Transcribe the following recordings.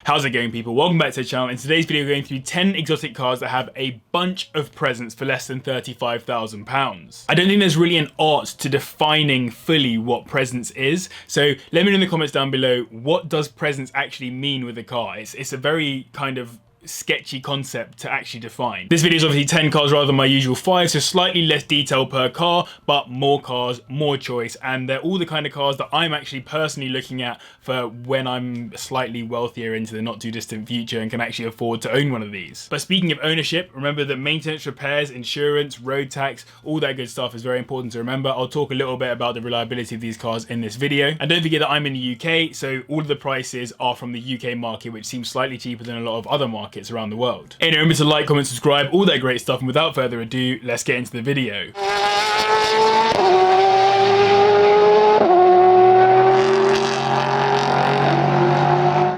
How's it going, people? Welcome back to the channel. In today's video, we're going through 10 exotic cars that have a bunch of presents for less than £35,000. I don't think there's really an art to defining fully what presents is, so let me know in the comments down below, what does presents actually mean with a car? It's a very kind of sketchy concept to actually define. This video is obviously 10 cars rather than my usual 5, so slightly less detail per car, but more cars, more choice, and they're all the kind of cars that I'm actually personally looking at for when I'm slightly wealthier into the not too distant future and can actually afford to own one of these. But speaking of ownership, remember that maintenance, repairs, insurance, road tax, all that good stuff is very important to remember. I'll talk a little bit about the reliability of these cars in this video. And don't forget that I'm in the UK, so all of the prices are from the UK market, which seems slightly cheaper than a lot of other markets around the world. Anyway, remember to like, comment, subscribe, all that great stuff, and without further ado, let's get into the video.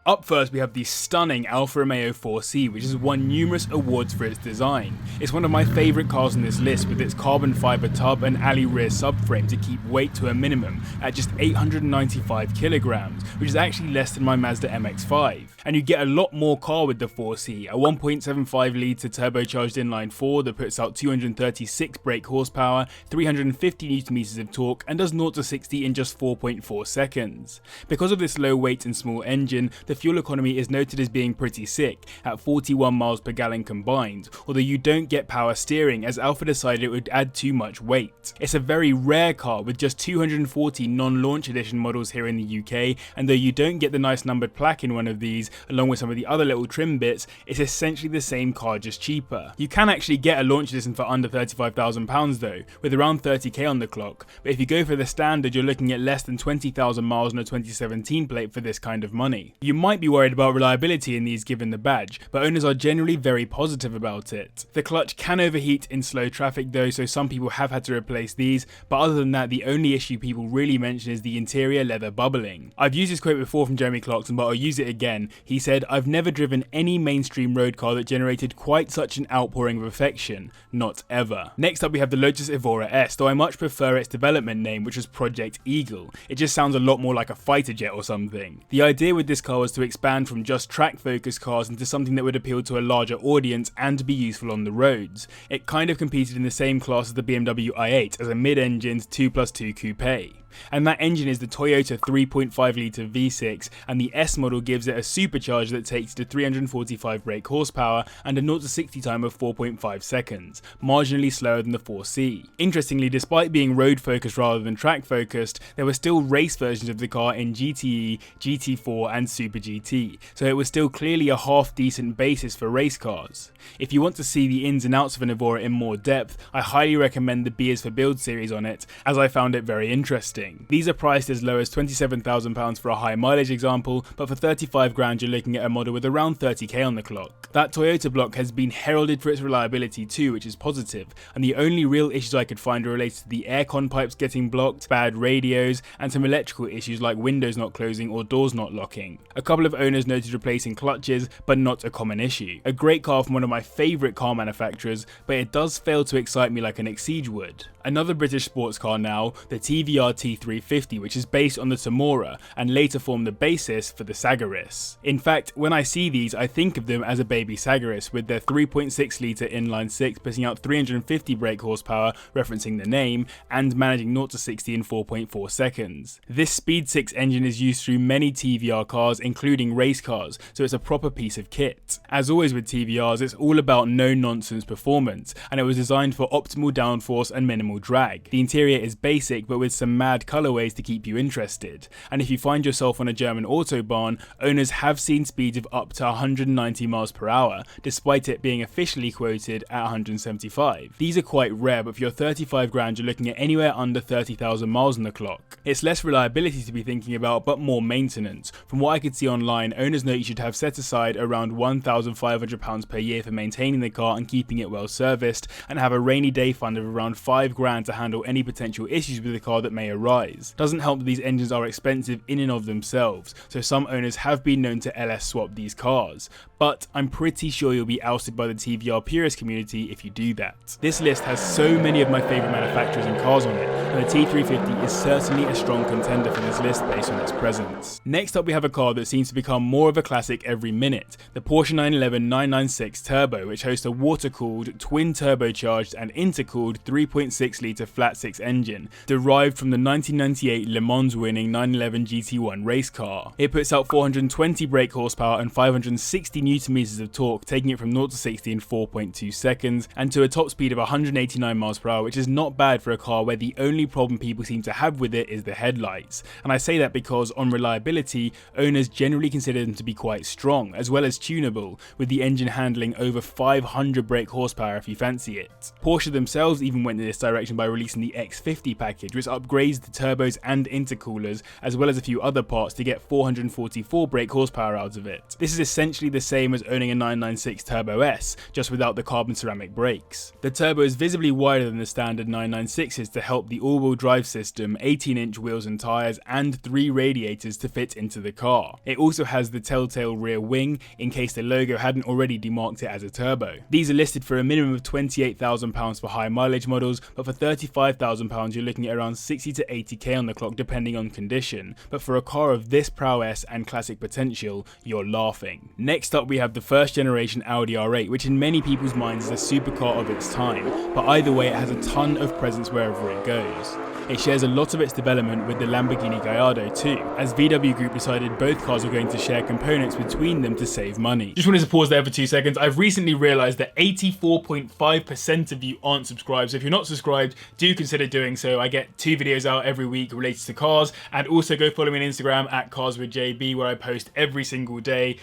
Up first, we have the stunning Alfa Romeo 4C, which has won numerous awards for its design. It's one of my favourite cars on this list, with its carbon fibre tub and alley rear subframe to keep weight to a minimum at just 895 kilograms, which is actually less than my Mazda MX-5. And you get a lot more car with the 4C, a 1.75 litre turbocharged inline-4 that puts out 236 brake horsepower, 350 Nm of torque, and does 0 to 60 in just 4.4 seconds. Because of this low weight and small engine, the fuel economy is noted as being pretty sick, at 41 miles per gallon combined, although you don't get power steering as Alfa decided it would add too much weight. It's a very rare car with just 240 non-launch edition models here in the UK, and though you don't get the nice numbered plaque in one of these, along with some of the other little trim bits, it's essentially the same car just cheaper. You can actually get a launch edition for under £35,000 though, with around 30k on the clock, but if you go for the standard you're looking at less than 20,000 miles on a 2017 plate for this kind of money. You might be worried about reliability in these given the badge, but owners are generally very positive about it. The clutch can overheat in slow traffic though, so some people have had to replace these, but other than that the only issue people really mention is the interior leather bubbling. I've used this quote before from Jeremy Clarkson, but I'll use it again. He said, "I've never driven any mainstream road car that generated quite such an outpouring of affection, not ever." Next up we have the Lotus Evora S, though I much prefer its development name, which was Project Eagle. It just sounds a lot more like a fighter jet or something. The idea with this car was to expand from just track-focused cars into something that would appeal to a larger audience and be useful on the roads. It kind of competed in the same class as the BMW i8 as a mid-engined 2+2 coupe. And that engine is the Toyota 3.5 litre V6, and the S model gives it a supercharger that takes to 345 brake horsepower and a 0 to 60 time of 4.5 seconds, marginally slower than the 4C. Interestingly, despite being road focused rather than track focused, there were still race versions of the car in GTE, GT4 and Super GT, so it was still clearly a half decent basis for race cars. If you want to see the ins and outs of an Evora in more depth, I highly recommend the Beers for Build series on it, as I found it very interesting. These are priced as low as £27,000 for a high mileage example, but for 35 grand you're looking at a model with around 30k on the clock. That Toyota block has been heralded for its reliability too, which is positive, and the only real issues I could find are related to the aircon pipes getting blocked, bad radios, and some electrical issues like windows not closing or doors not locking. A couple of owners noted replacing clutches, but not a common issue. A great car from one of my favourite car manufacturers, but it does fail to excite me like an Exige would. Another British sports car now, the TVR T350, which is based on the Temora and later formed the basis for the Sagaris. In fact, when I see these, I think of them as a baby Sagaris, with their 3.6 litre inline-6 putting out 350 brake horsepower, referencing the name, and managing 0 to 60 in 4.4 seconds. This Speed 6 engine is used through many TVR cars, including race cars, so it's a proper piece of kit. As always with TVRs, it's all about no-nonsense performance, and it was designed for optimal downforce and minimal drag. The interior is basic, but with some mad colorways to keep you interested, and if you find yourself on a German autobahn, owners have seen speeds of up to 190 miles per hour, despite it being officially quoted at 175. These are quite rare, but for your 35 grand you're looking at anywhere under 30,000 miles on the clock. It's less reliability to be thinking about, but more maintenance. From what I could see online, owners note you should have set aside around £1,500 per year for maintaining the car and keeping it well serviced, and have a rainy day fund of around 5 grand to handle any potential issues with the car that may arise. rise. Doesn't help that these engines are expensive in and of themselves, so some owners have been known to LS swap these cars, but I'm pretty sure you'll be ousted by the TVR purist community if you do that. This list has so many of my favourite manufacturers and cars on it, and the T350 is certainly a strong contender for this list based on its presence. Next up we have a car that seems to become more of a classic every minute, the Porsche 911 996 Turbo, which hosts a water-cooled, twin-turbocharged and intercooled 3.6 litre flat-six engine, derived from the 1998 Le Mans winning 911 GT1 race car. It puts out 420 brake horsepower and 560 Nm of torque, taking it from 0 to 60 in 4.2 seconds, and to a top speed of 189 mph, which is not bad for a car where the only problem people seem to have with it is the headlights. And I say that because on reliability, owners generally consider them to be quite strong, as well as tunable, with the engine handling over 500 brake horsepower if you fancy it. Porsche themselves even went in this direction by releasing the X50 package, which upgrades the turbos and intercoolers, as well as a few other parts to get 444 brake horsepower out of it. This is essentially the same as owning a 996 Turbo S, just without the carbon ceramic brakes. The turbo is visibly wider than the standard 996s to help the all-wheel drive system, 18-inch wheels and tyres, and 3 radiators to fit into the car. It also has the telltale rear wing, in case the logo hadn't already demarked it as a turbo. These are listed for a minimum of £28,000 for high mileage models, but for £35,000 you're looking at around 60 to 80k on the clock depending on condition, but for a car of this prowess and classic potential, you're laughing. Next up we have the first generation Audi R8, which in many people's minds is a supercar of its time, but either way it has a ton of presence wherever it goes. It shares a lot of its development with the Lamborghini Gallardo too, as VW Group decided both cars were going to share components between them to save money. Just wanted to pause there for 2 seconds. I've recently realised that 84.5% of you aren't subscribed, so if you're not subscribed, do consider doing so. I get 2 videos out every week related to cars, and also go follow me on Instagram at CarsWithJB, where I post every single day.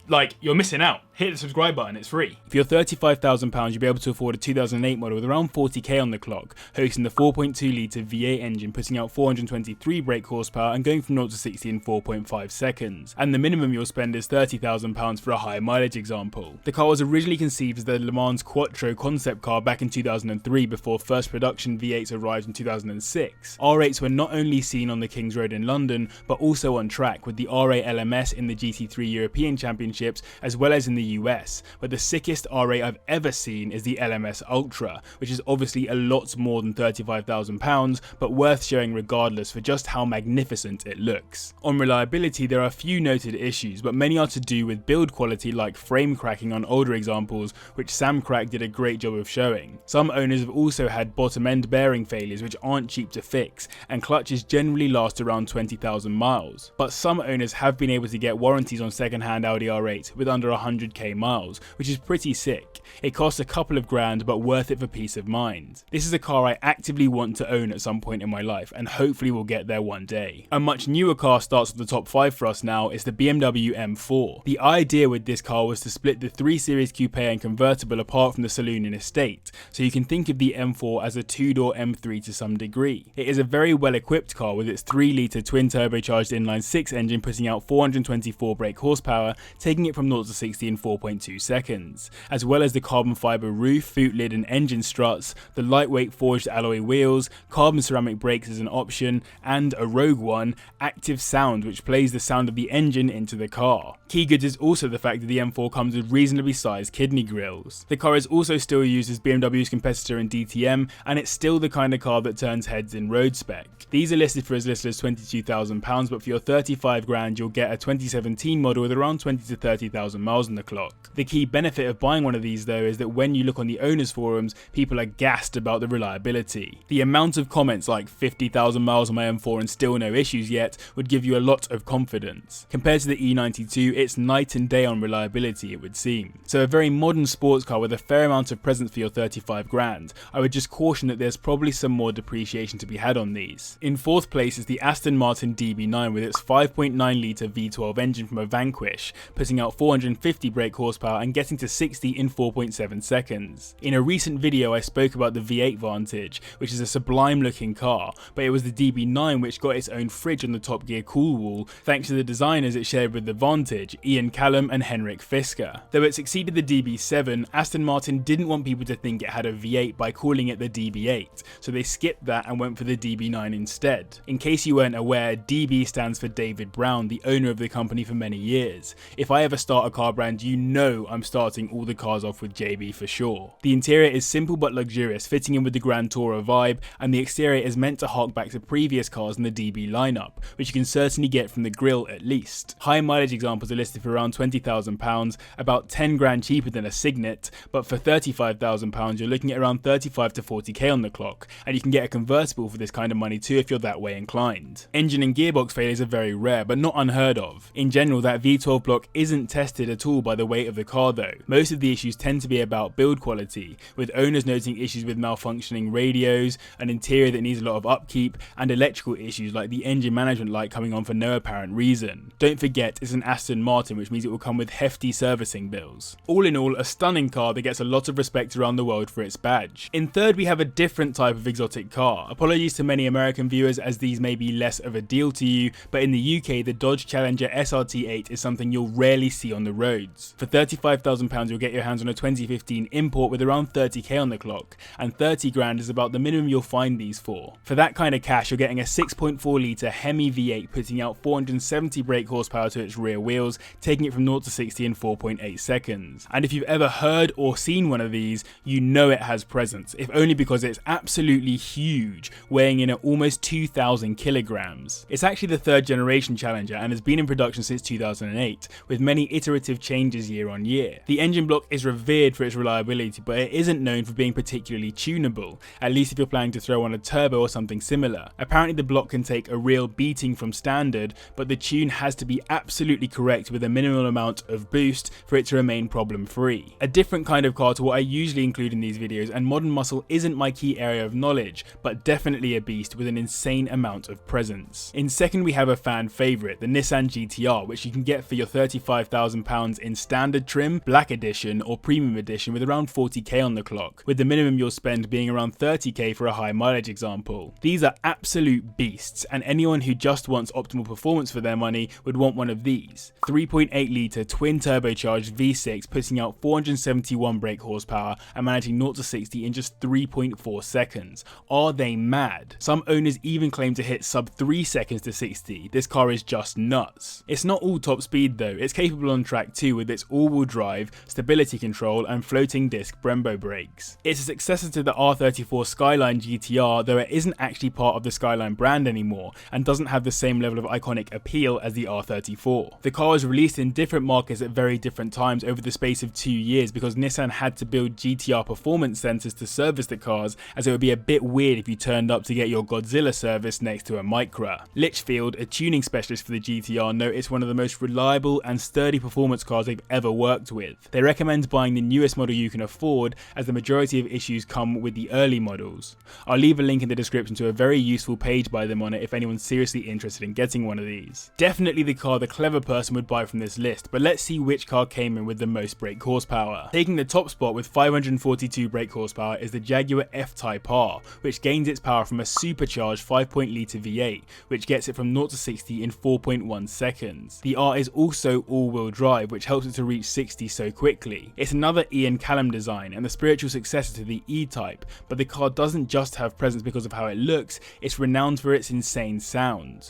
Like, you're missing out. Hit the subscribe button, it's free. For your £35,000, you'll be able to afford a 2008 model with around 40k on the clock, hosting the 4.2 litre V8 engine, putting out 423 brake horsepower and going from 0 to 60 in 4.5 seconds. And the minimum you'll spend is £30,000 for a high mileage example. The car was originally conceived as the Le Mans Quattro concept car back in 2003 before first production V8s arrived in 2006. R8s were not only seen on the King's Road in London, but also on track, with the R8 LMS in the GT3 European Championships, as well as in the US, but the sickest R8 I've ever seen is the LMS Ultra, which is obviously a lot more than £35,000, but worth showing regardless for just how magnificent it looks. On reliability, there are a few noted issues, but many are to do with build quality, like frame cracking on older examples, which Sam Crack did a great job of showing. Some owners have also had bottom end bearing failures, which aren't cheap to fix, and clutches generally last around 20,000 miles. But some owners have been able to get warranties on second-hand Audi R8 with under 100k miles, which is pretty sick. It costs a couple of grand, but worth it for peace of mind. This is a car I actively want to own at some point in my life, and hopefully we'll get there one day. A much newer car starts at the top 5 for us now. It's the BMW M4. The idea with this car was to split the 3 Series Coupe and convertible apart from the saloon and estate, so you can think of the M4 as a 2-door M3 to some degree. It is a very well equipped car with its 3 litre twin turbocharged inline-6 engine putting out 424 brake horsepower, taking it from 0 to 60 in 4.2 seconds, as well as the carbon fibre roof, boot lid and engine struts, the lightweight forged alloy wheels, carbon ceramic brakes as an option, and a rogue one, active sound, which plays the sound of the engine into the car. Key goods is also the fact that the M4 comes with reasonably sized kidney grills. The car is also still used as BMW's competitor in DTM, and it's still the kind of car that turns heads in road spec. These are listed for as little as £22,000, but for your 35 grand you'll get a 2017 model with around 20 to 30,000 miles on the clock. The key benefit of buying one of these though is that when you look on the owners forums, people are gassed about the reliability. The amount of comments like 50,000 miles on my M4 and still no issues yet would give you a lot of confidence. Compared to the E92, it's night and day on reliability, it would seem. So a very modern sports car with a fair amount of presence for your 35 grand. I would just caution that there's probably some more depreciation to be had on these. In 4th place is the Aston Martin DB9 with its 5.9 litre V12 engine from a Vanquish, putting putting out 450 brake horsepower and getting to 60 in 4.7 seconds. In a recent video I spoke about the V8 Vantage, which is a sublime looking car, but it was the DB9 which got its own fridge on the Top Gear cool wall thanks to the designers it shared with the Vantage, Ian Callum and Henrik Fisker. Though it succeeded the DB7, Aston Martin didn't want people to think it had a V8 by calling it the DB8, so they skipped that and went for the DB9 instead. In case you weren't aware, DB stands for David Brown, the owner of the company for many years. If I ever start a car brand, you know I'm starting all the cars off with JB for sure. The interior is simple but luxurious, fitting in with the Grand Tourer vibe, and the exterior is meant to hark back to previous cars in the DB lineup, which you can certainly get from the grille at least. High mileage examples are listed for around £20,000, about 10 grand cheaper than a Signet, but for £35,000 you're looking at around 35 to 40k on the clock, and you can get a convertible for this kind of money too if you're that way inclined. Engine and gearbox failures are very rare, but not unheard of. In general, that V12 block isn't tested at all by the weight of the car though. Most of the issues tend to be about build quality, with owners noting issues with malfunctioning radios, an interior that needs a lot of upkeep, and electrical issues like the engine management light coming on for no apparent reason. Don't forget, it's an Aston Martin, which means it will come with hefty servicing bills. All in all, a stunning car that gets a lot of respect around the world for its badge. In third, we have a different type of exotic car. Apologies to many American viewers as these may be less of a deal to you, but in the UK, the Dodge Challenger SRT8 is something you'll rarely see on the roads. For £35,000 you'll get your hands on a 2015 import with around 30k on the clock, and 30 grand is about the minimum you'll find these for. For that kind of cash, you're getting a 6.4 litre Hemi V8 putting out 470 brake horsepower to its rear wheels, taking it from 0 to 60 in 4.8 seconds. And if you've ever heard or seen one of these, you know it has presence, if only because it's absolutely huge, weighing in at almost 2,000 kilograms. It's actually the third generation Challenger and has been in production since 2008, with many iterative changes year on year. The engine block is revered for its reliability, but it isn't known for being particularly tunable, at least if you're planning to throw on a turbo or something similar. Apparently the block can take a real beating from standard, but the tune has to be absolutely correct with a minimal amount of boost for it to remain problem free. A different kind of car to what I usually include in these videos, and modern muscle isn't my key area of knowledge, but definitely a beast with an insane amount of presence. In second, we have a fan favourite, the Nissan GT-R, which you can get for your £35,000 in standard trim, black edition or premium edition with around 40k on the clock, with the minimum you'll spend being around 30k for a high mileage example. These are absolute beasts, and anyone who just wants optimal performance for their money would want one of these. 3.8 litre twin turbocharged V6 putting out 471 brake horsepower and managing 0 to 60 in just 3.4 seconds. Are they mad? Some owners even claim to hit sub 3 seconds to 60. This car is just nuts. It's not all top speed though, it's capable on track too with its all-wheel drive, stability control and floating disc Brembo brakes. It's a successor to the R34 Skyline GT-R, though it isn't actually part of the Skyline brand anymore and doesn't have the same level of iconic appeal as the R34. The car was released in different markets at very different times over the space of 2 years because Nissan had to build GT-R performance centers to service the cars, as it would be a bit weird if you turned up to get your Godzilla service next to a Micra. Litchfield, a tuning specialist for the GT-R, note it's one of the most reliable and sturdy performance cars they've ever worked with. They recommend buying the newest model you can afford, as the majority of issues come with the early models. I'll leave a link in the description to a very useful page by them on it if anyone's seriously interested in getting one of these. Definitely the car the clever person would buy from this list, but let's see which car came in with the most brake horsepower. Taking the top spot with 542 brake horsepower is the Jaguar F-Type R, which gains its power from a supercharged 5.litre V8, which gets it from 0 to 60 in 4.1 seconds. The R is also all-wheel drive, which helps it to reach 60 so quickly. It's another Ian Callum design and the spiritual successor to the E-Type, but the car doesn't just have presence because of how it looks, it's renowned for its insane sound.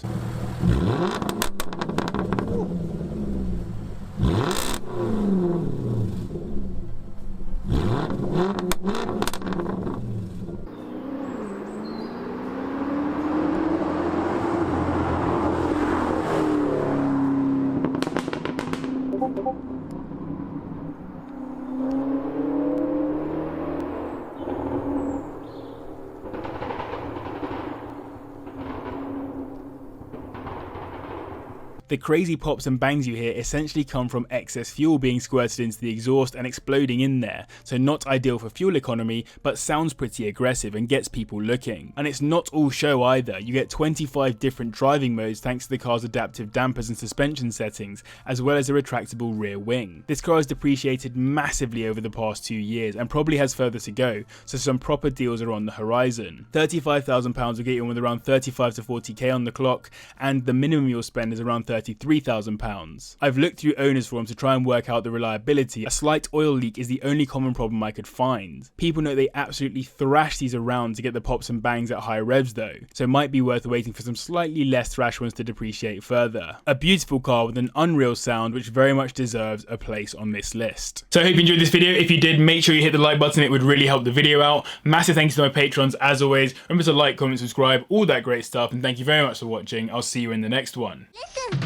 The crazy pops and bangs you hear essentially come from excess fuel being squirted into the exhaust and exploding in there, so not ideal for fuel economy, but sounds pretty aggressive and gets people looking. And it's not all show either. You get 25 different driving modes thanks to the car's adaptive dampers and suspension settings, as well as a retractable rear wing. This car has depreciated massively over the past 2 years and probably has further to go, so some proper deals are on the horizon. £35,000 will get you in with around 35 to 40k on the clock, and the minimum you'll spend is around £33,000. I've looked through owners forums to try and work out the reliability. A slight oil leak is the only common problem I could find. People know they absolutely thrash these around to get the pops and bangs at high revs though, so it might be worth waiting for some slightly less thrash ones to depreciate further. A beautiful car with an unreal sound which very much deserves a place on this list. So I hope you enjoyed this video. If you did, make sure you hit the like button, it would really help the video out. Massive thanks to my patrons as always. Remember to like, comment, subscribe, all that great stuff, and thank you very much for watching. I'll see you in the next one. Listen.